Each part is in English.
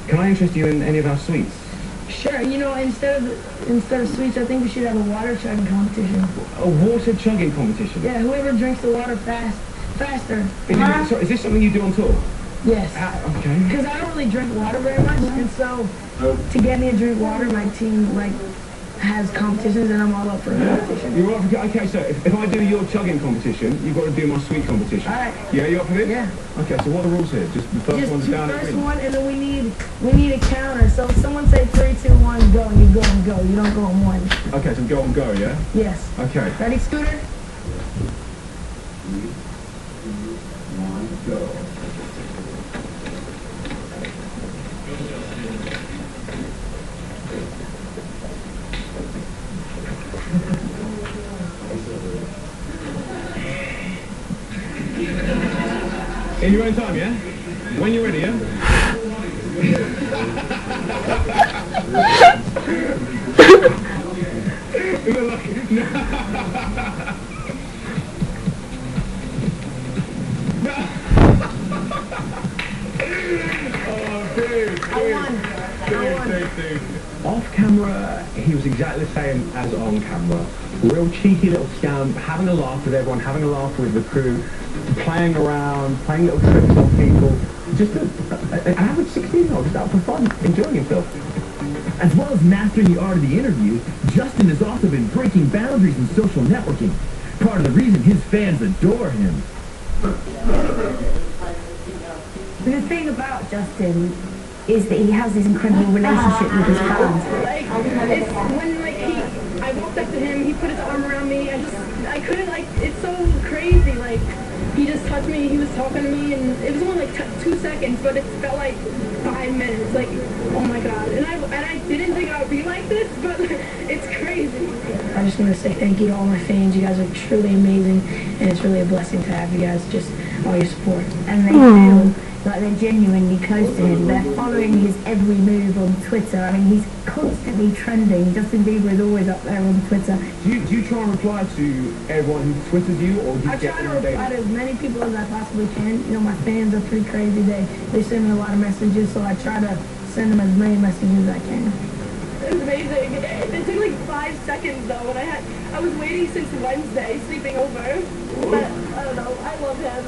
Can I interest you in any of our sweets? Sure, you know, instead of sweets, I think we should have a water chugging competition. A water chugging competition? Yeah, whoever drinks the water faster. Sorry, is this something you do on tour? Yes. Okay. Because I don't really drink water very much, and so to get me to drink water, my team has competitions, and I'm all up for a competition. You're up for, okay, so if I do your chugging competition, you've got to do my sweet competition. All right. Yeah, you up for this? Yeah. Okay, so what are the rules here? Just the first one's down. Just the first one, and then we need a counter. So if someone say 3, 2, 1, go, and you go and go. You don't go on one. Okay, so go and go, yeah? Yes. Okay. Ready, Scooter? 3, 2, 1, go. In your own time, yeah? When you're ready, yeah? Off camera, he was exactly the same as on camera. Real cheeky little scamp, having a laugh with everyone, having a laugh with the crew, playing around, playing little tricks on people. Just an average 16-year-old, just out for fun, enjoying himself. As well as mastering the art of the interview, Justin has also been breaking boundaries in social networking. Part of the reason his fans adore him. The thing about Justin is that he has this incredible relationship with his fans. It's when I walked up to him, he put his arm around me. I couldn't it's so crazy. He just touched me. He was talking to me, and it was only 2 seconds, but it felt like 5 minutes. Oh my God! And I didn't think I would be like this, but it's crazy. I just want to say thank you to all my fans. You guys are truly amazing, and it's really a blessing to have you guys. Just all your support. And they feel like they're genuinely close to him. They're following his every move on Twitter. I mean, he's constantly trending. Justin Bieber is always up there on Twitter. Do you try and reply to everyone who twitters you, or do you I try to reply to as many people as I possibly can. You know, my fans are pretty crazy. They send me a lot of messages, so I try to send them as many messages as I can. It was amazing. It took 5 seconds though, and I was waiting since Wednesday, sleeping over. But I don't know. I love him.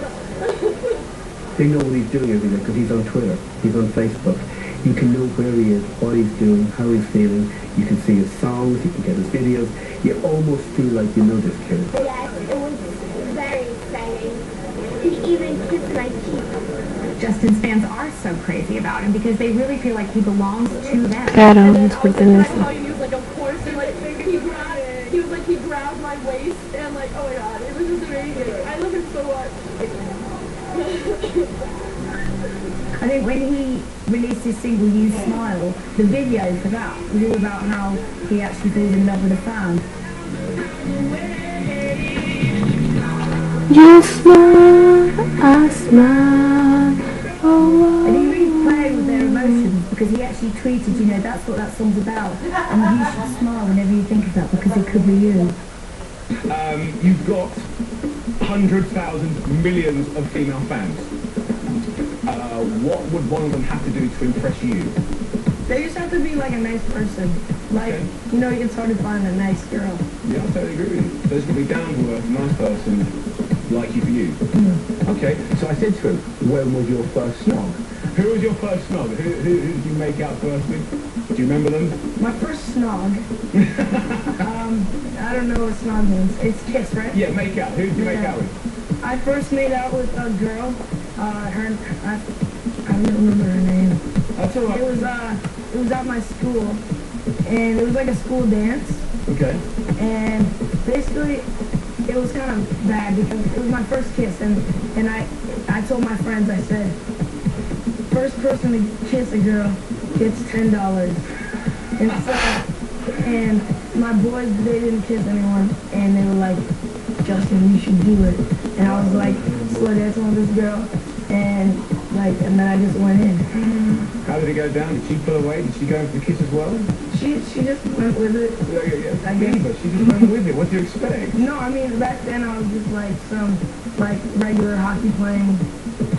They know what he's doing every day because he's on Twitter, he's on Facebook. You can know where he is, what he's doing, how he's feeling. You can see his songs, you can get his videos. You almost feel like you know this kid. Yes, it was very exciting. He even kissed my cheek. Justin's fans are so crazy about him because they really feel like he belongs to them. And then he was of course, and he grabbed my waist, and oh my God, it was just amazing. I love him so much. I think when he released his single You Smile, the video for that was all about how he actually falls in love with a fan. You smile, I smile. Oh. And he really played with their emotions because he actually tweeted, you know, that's what that song's about. And you should smile whenever you think of that because it could be you. You've got hundreds, thousands, millions of female fans. What would one of them have to do to impress you? They just have to be a nice person. You know, it's hard to find a nice girl. Yeah, I totally agree with you. So there's going to be down to earth, nice person, like you for you. Okay, so I said to him, when was your first snog? Who was your first snog? Who did you make out first with? Do you remember them? My first snog? I don't know what snog means. It's kiss, right? Yeah, make out. Who did you make out with? I first made out with a girl. I don't remember her name. That's all right. It was at my school, and it was like a school dance. Okay. And basically, it was kind of bad because it was my first kiss, and I told my friends, I said, first person to kiss a girl gets $10. And my boys, they didn't kiss anyone, and they were like, Justin, you should do it. And I was like, slow dancing with this girl, and then I just went in. How did it go down? Did she pull away? Did she go for the kiss as well? She just went with it. Yeah. I guess. But she just went with it. What do you expect? No, I mean, back then I was just some regular hockey playing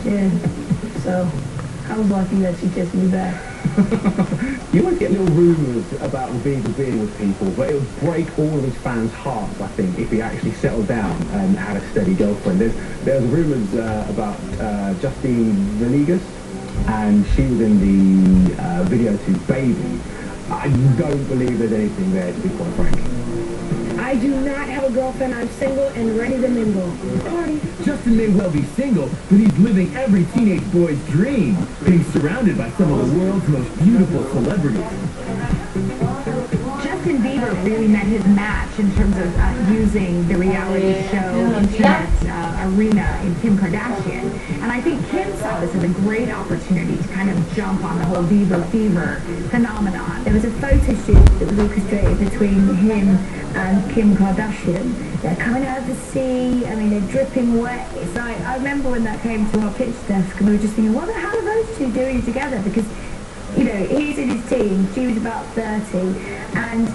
kid. So I was lucky that she kissed me back. You always get little rumours about Bieber being with people, but it would break all of his fans' hearts, I think, if he actually settled down and had a steady girlfriend. There's rumours about Justine Venegas, and she was in the video to Baby. I don't believe there's anything there, to be quite frank. I do not have a girlfriend. I'm single and ready to mingle. Party. Justin may well be single, but he's living every teenage boy's dream, being surrounded by some of the world's most beautiful celebrities. Justin Bieber really met his match in terms of using the reality show internet arena in Kim Kardashian. And I think Kim saw this as a great opportunity to kind of jump on the whole Bieber fever phenomenon. There was a photo shoot that was orchestrated between him and Kim Kardashian. They're coming out of the sea, I mean, they're dripping wet. It's like, I remember when that came to our pitch desk and we were just thinking, what the hell are those two doing together? Because, you know, he's in his teens, she was about 30, and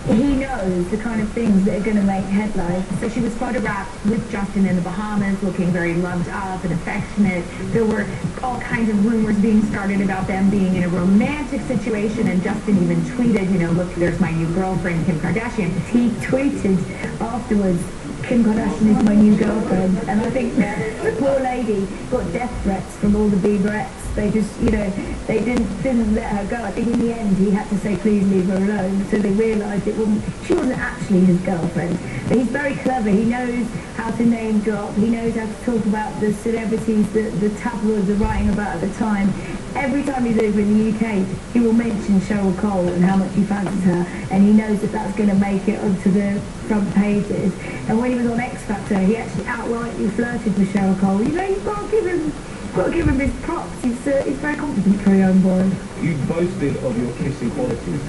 he knows the kind of things that are going to make headlines. So she was photographed with Justin in the Bahamas, looking very loved up and affectionate. There were all kinds of rumors being started about them being in a romantic situation, and Justin even tweeted, you know, look, there's my new girlfriend, Kim Kardashian. He tweeted afterwards, Kim Kardashian is my new girlfriend, and I think the poor lady got death threats from all the Bieberettes. They just, you know, they didn't let her go. I think in the end he had to say, please leave her alone, so they realised she wasn't actually his girlfriend. But he's very clever. He knows how to name drop. He knows how to talk about the celebrities that the tabloids are writing about at the time. Every time he's over in the UK, he will mention Cheryl Cole and how much he fancies her, and he knows that that's going to make it onto the front pages. And when he was on X Factor, he actually outrightly flirted with Cheryl Cole. You know, you've got to give him his props. He's very confident for a young boy. You boasted of your kissing qualities.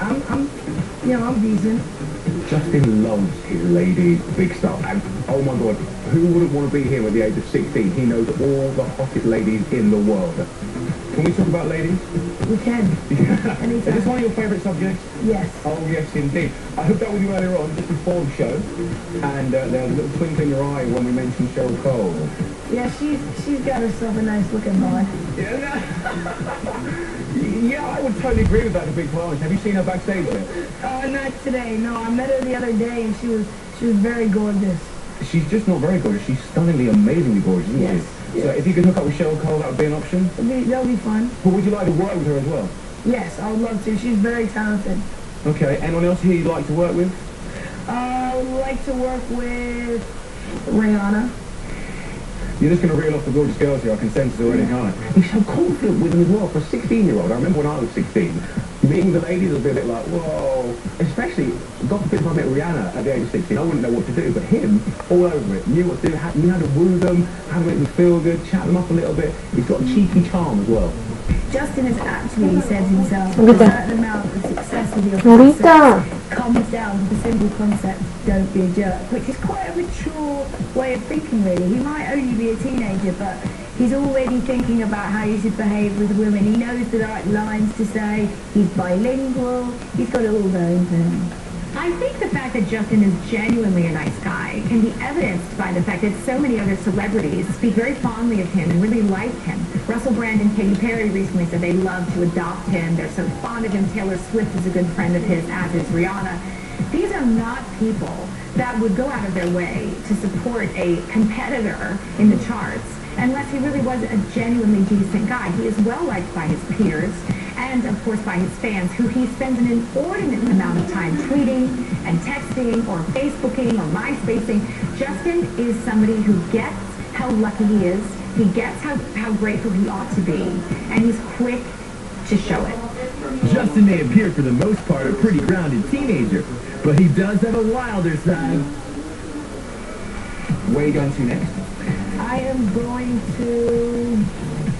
I'm decent. Justin loves his ladies, big stuff, and oh my god, who wouldn't want to be him at the age of 16? He knows all the hottest ladies in the world. Can we talk about ladies? We can. Is this one of your favourite subjects? Yes. Oh yes, indeed. I hooked up with you earlier on, just before the show, and there was a little twinkle in your eye when we mentioned Cheryl Cole. Yeah, she's got herself a nice looking boy. Yeah, I would totally agree with that, to be quite honest. Have you seen her backstage yet? Not today. No, I met her the other day, and she was very gorgeous. She's just not very gorgeous. She's stunningly, amazingly gorgeous, isn't Yes. she? So if you could hook up with Cheryl Cole, that would be an option? That'll be fun. But would you like to work with her as well? Yes, I would love to. She's very talented. Okay, anyone else who you'd like to work with? I would like to work with Rihanna. You're just going to reel off the gorgeous girls here, I can sense it already, can't I? He's so confident with them as well, for a 16-year-old. I remember when I was 16, meeting the ladies was a bit like, whoa. Especially, God forbid if I met Rihanna at the age of 16, I wouldn't know what to do, but him, all over it, knew what to do, knew how to woo them, how to make them feel good, chat them up a little bit. He's got a cheeky charm as well. Justin has actually said himself a certain amount of success with your concept comes down to the simple concept, don't be a jerk, which is quite a mature way of thinking, really. He might only be a teenager, but he's already thinking about how you should behave with women. He knows the right lines to say, he's bilingual, he's got it all going for him. I think the fact that Justin is genuinely a nice guy can be evidenced by the fact that so many other celebrities speak very fondly of him and really like him. Russell Brand and Katy Perry recently said they love to adopt him. They're so fond of him. Taylor Swift is a good friend of his, as is Rihanna. These are not people that would go out of their way to support a competitor in the charts unless he really was a genuinely decent guy. He is well liked by his peers and, of course, by his fans, who he spends an inordinate amount of time tweeting and texting or Facebooking or MySpacing. Justin is somebody who gets how lucky he is. He gets how grateful he ought to be, and he's quick to show it. Justin may appear for the most part a pretty grounded teenager, but he does have a wilder side. Where are you going to next? I am going to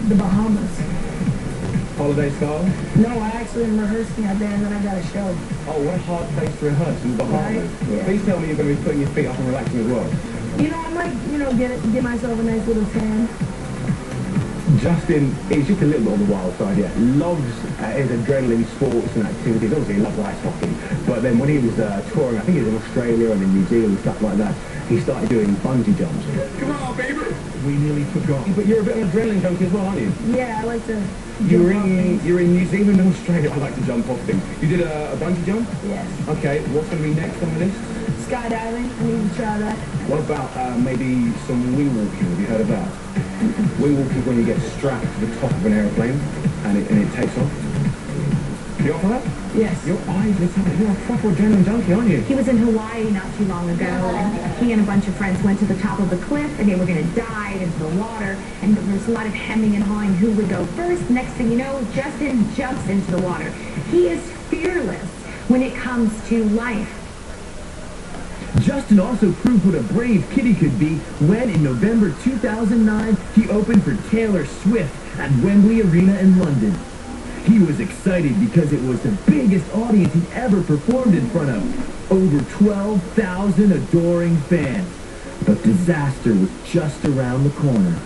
the Bahamas. Holiday style? No, I actually am rehearsing out there and then I got a show. Oh, what a hard place to rehearse in the Bahamas. Right, yeah. Please tell me you're going to be putting your feet up and relaxing as well. You know, I might, get myself a nice little tan. Justin is just a little bit on the wild side, yeah. Loves his adrenaline sports and activities. Obviously, he loves ice hockey. But then when he was touring, I think he was in Australia and in New Zealand and stuff like that, he started doing bungee jumps. Come on, Bieber. we nearly forgot. But you're a bit of an adrenaline junkie as well, aren't you? Yeah, I like to. You're in New Zealand and Australia. I like to jump off things. You did a bungee jump? Yes. Okay, what's going to be next on the list? Skydiving, I need to try that. What about maybe some wing walking? Have you heard of that? Wing walking is when you get strapped to the top of an aeroplane and it takes off. You up for that? Yes. Your eyes, you're a proper adrenaline junkie, aren't you? He was in Hawaii not too long ago, and he and a bunch of friends went to the top of the cliff, and they were going to dive into the water, and there was a lot of hemming and hawing who would go first. Next thing you know, Justin jumps into the water. He is fearless when it comes to life. Justin also proved what a brave kid he could be when, in November 2009, he opened for Taylor Swift at Wembley Arena in London. He was excited because it was the biggest audience he'd ever performed in front of. Over 12,000 adoring fans. But disaster was just around the corner.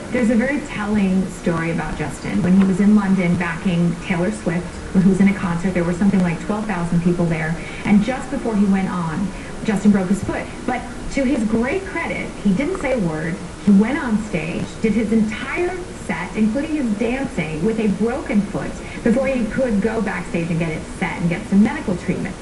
There's a very telling story about Justin. When he was in London backing Taylor Swift, who was in a concert, there were something like 12,000 people there. And just before he went on, Justin broke his foot. But to his great credit, he didn't say a word. He went on stage, did his entire set, including his dancing, with a broken foot before he could go backstage and get it set and get some medical treatment.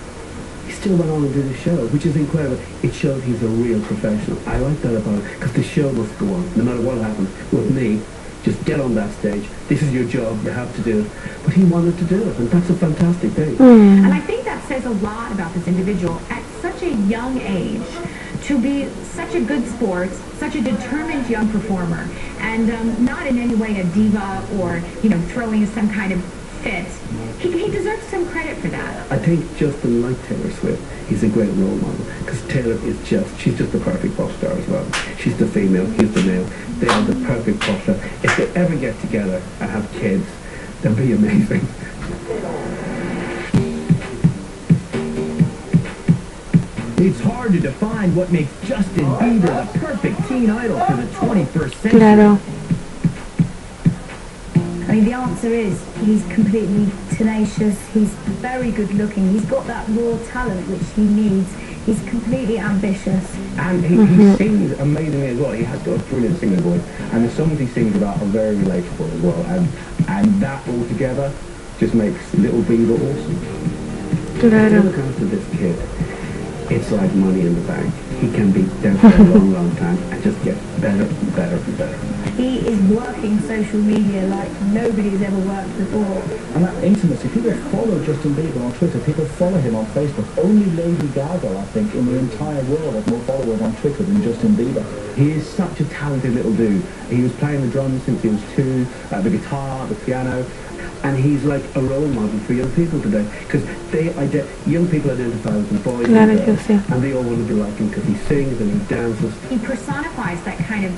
He still went on and did the show, which is incredible. It shows he's a real professional. I like that about him, because the show must go on, no matter what happens. With me, just get on that stage. This is your job, you have to do it. But he wanted to do it, and that's a fantastic thing. And I think that says a lot about this individual at such a young age, to be such a good sport, such a determined young performer, and not in any way a diva or, throwing some kind of fit. He deserves some credit for that. I think Justin, like Taylor Swift, he's a great role model, because Taylor is she's just the perfect pop star as well. She's the female, he's the male. They are the perfect pop star. If they ever get together and have kids, they'll be amazing. It's hard to define what makes Justin Bieber the perfect teen idol for the 21st century. Claro. I mean, the answer is he's completely tenacious, he's very good looking, he's got that raw talent which he needs, he's completely ambitious. And he sings amazingly as well. He has got a brilliant singing voice, and the songs he sings about are very relatable as well, and that all together just makes little Bieber awesome. Claro. Look after this kid. It's like money in the bank. He can be there for a long, long time and just get better and better and better. He is working social media like nobody's ever worked before. And that intimacy, people follow Justin Bieber on Twitter, people follow him on Facebook. Only Lady Gaga, I think, in the entire world has more followers on Twitter than Justin Bieber. He is such a talented little dude. He was playing the drums since he was 2, the guitar, the piano. And he's like a role model for young people today, because young people identify with the boys Claro, and yo girls, sé. and they all want to be like him because he sings and he dances. He personifies that kind of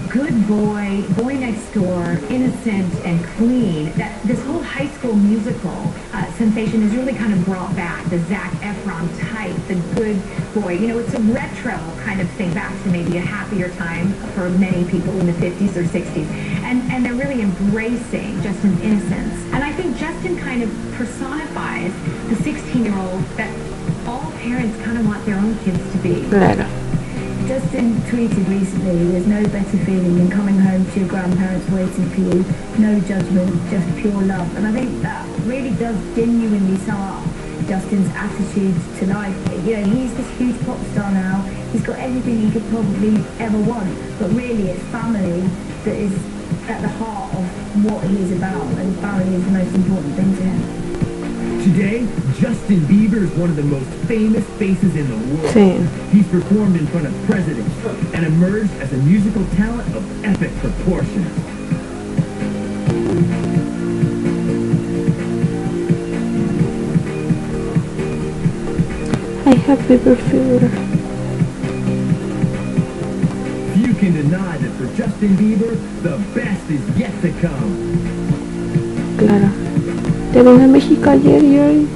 good boy, boy next door, innocent and clean. That this whole high school musical sensation is really kind of brought back. The Zac Efron type, the good boy. It's a retro kind of thing, back to maybe a happier time for many people in the 50s or 60s. And they're really embracing Justin's innocence. And I think Justin kind of personifies the 16-year-old that all parents kind of want their own kids to be. Claro. Justin tweeted recently, there's no better feeling than coming home to your grandparents waiting for you. No judgment, just pure love. And I think that really does genuinely sum up Justin's attitude to life. He's this huge pop star now. He's got everything he could probably ever want. But really it's family that is at the heart of what he is about. And family is the most important thing to him. Today, Justin Bieber is one of the most famous faces in the world. Sí. He's performed in front of presidents and emerged as a musical talent of epic proportions. I have Bieber fever. Few can deny that for Justin Bieber, the best is yet to come. Claro. Te vine a México ayer y hoy